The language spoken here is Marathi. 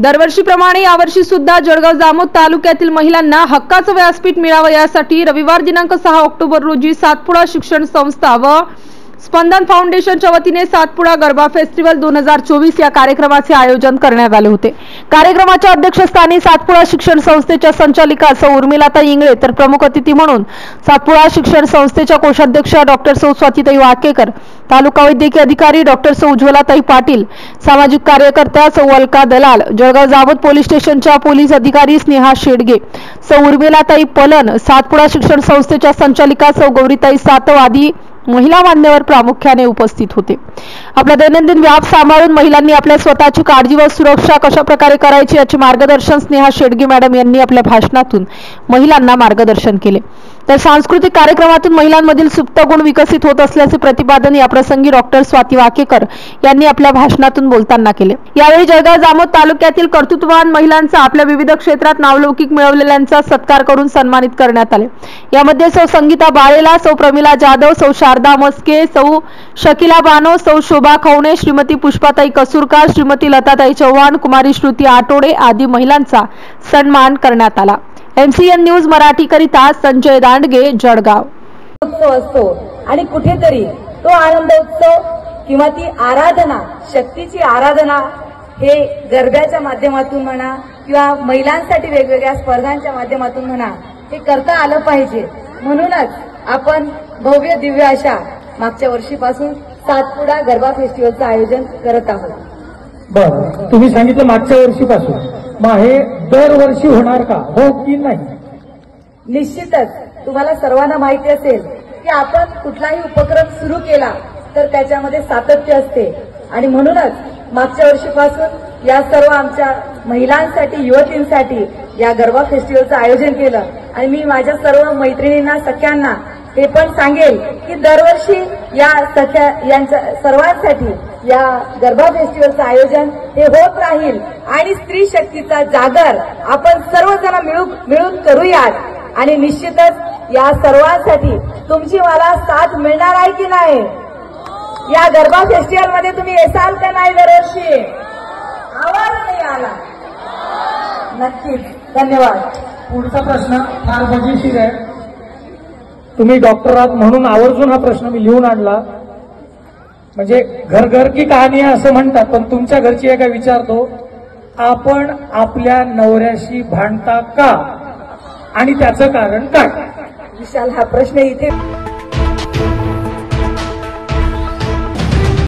दरवर्षीप्रमाणे यावर्षी सुद्धा जळगाव जामोद तालुक्यातील महिलांना हक्काचं व्यासपीठ मिळावं यासाठी रविवार दिनांक 6 ऑक्टोबर रोजी सातपुडा शिक्षण संस्था व स्पंदन फाउंडेशनच्या वतीने सातपुडा गरबा फेस्टिवल 2024 या कार्यक्रमाचे आयोजन करण्यात आले होते। कार्यक्रमाच्या अध्यक्षस्थानी सातपुडा शिक्षण संस्थेच्या संचालिका सौ उर्मिलाताई इंगळे तर प्रमुख अतिथी म्हणून सातपुडा शिक्षण संस्थेच्या कोषाध्यक्षा डॉक्टर सौ स्वातीताई वाकेकर, तालुका वैद्यकीय अधिकारी डॉक्टर सौ उज्ज्वलाताई पाटील, सामाजिक कार्यकर्त्या सौ अलका दलाल, जळगाव जामोद पोलीस स्टेशनच्या पोलीस अधिकारी स्नेहा शेडगे, सौ उर्मिलाताई पलन, सातपुडा शिक्षण संस्थेच्या संचालिका सौ गौरीताई सातव आदी महिला मान्यवर प्रामुख्याने उपस्थित होते। आपला दैनंदिन व्याप सांभाळून महिलांनी आपल्या स्वतःची काळजी व सुरक्षा कशा प्रकारे करायची याचे मार्गदर्शन स्नेहा शेडगे मॅडम यांनी आपल्या भाषणातून महिलांना मार्गदर्शन केले। तर सांस्कृतिक कार्यक्रमातून महिलांमधील सुप्त गुण विकसित होत असल्याचे प्रतिपादन या प्रसंगी डॉक्टर स्वाती वाकेकर यांनी आपल्या भाषणातून बोलताना केले। यावेळी जळगाव जामोद तालुक्यातील कर्तृत्ववान महिलांचा आपल्या विविध क्षेत्रात नावलौकिक मिळवलेल्यांचा सत्कार करून सन्मानित करण्यात आले। यामध्ये सौ संगीता बाळेला, सौ प्रमिला जाधव, सौ शारदा मस्के, सौ शकिला बानो, सौ शोभा खवणे, श्रीमती पुष्पाताई कसूरकर, श्रीमती लताताई चव्हाण, कुमारी श्रुती आटोडे आदी महिलांचा सन्मान करण्यात आला। MCN न्यूज मराठी करिता संजय दांडगे, जळगाव। उत्सव असतो आणि कुठेतरी तो आनंद उत्सव किंवा ती आराधना, शक्तीची आराधना हे गरब्याच्या माध्यमातून म्हणा किंवा महिलांसाठी वेगवेगळ्या स्पर्धांच्या माध्यमातून म्हणा हे करता आलं पाहिजे। म्हणूनच आपण भव्य दिव्य अशा मागच्या वर्षीपासून सातपुडा गरबा फेस्टिवलचं आयोजन करत आहोत। बरं, तुम्ही सांगितलं मागच्या वर्षीपासून, मग हे दरवर्षी होणार का, हो की नाही? निश्चितच तुम्हाला सर्वांना माहिती असेल की आपण कुठलाही उपक्रम सुरू केला तर त्याच्यामध्ये सातत्य असते आणि म्हणूनच मागच्या वर्षीपासून या सर्व आमच्या महिलांसाठी, युवतींसाठी या गरबा फेस्टिवलचं आयोजन केलं आणि मी माझ्या सर्व मैत्रिणींना, सख्यांना हे पण सांगेल की दरवर्षी या सख्या यांच्या सर्वांसाठी या गरबा फेस्टिवलचं आयोजन हे होत राहील आणि स्त्री शक्तीचा जागर आपण सर्वजण मिळून करूयात आणि निश्चितच या सर्वांसाठी तुमची मला साथ मिळणार आहे की नाही? या गरबा फेस्टिवल मध्ये तुम्ही येसाल का नाही? दरवर्षी आवाज नाही आला? नक्कीच, धन्यवाद। पुढचा प्रश्न फार मजेशीर आहे, तुम्ही डॉक्टर आहात म्हणून आवर्जून हा प्रश्न मी लिहून आणला। म्हणजे घर घर की कहाणी आहे असं म्हणतात, पण तुमच्या घरची आहे का विचारतो, आपण आपल्या नवऱ्याशी भांडता का आणि त्याचं कारण काय? विशाल, हा प्रश्न इथे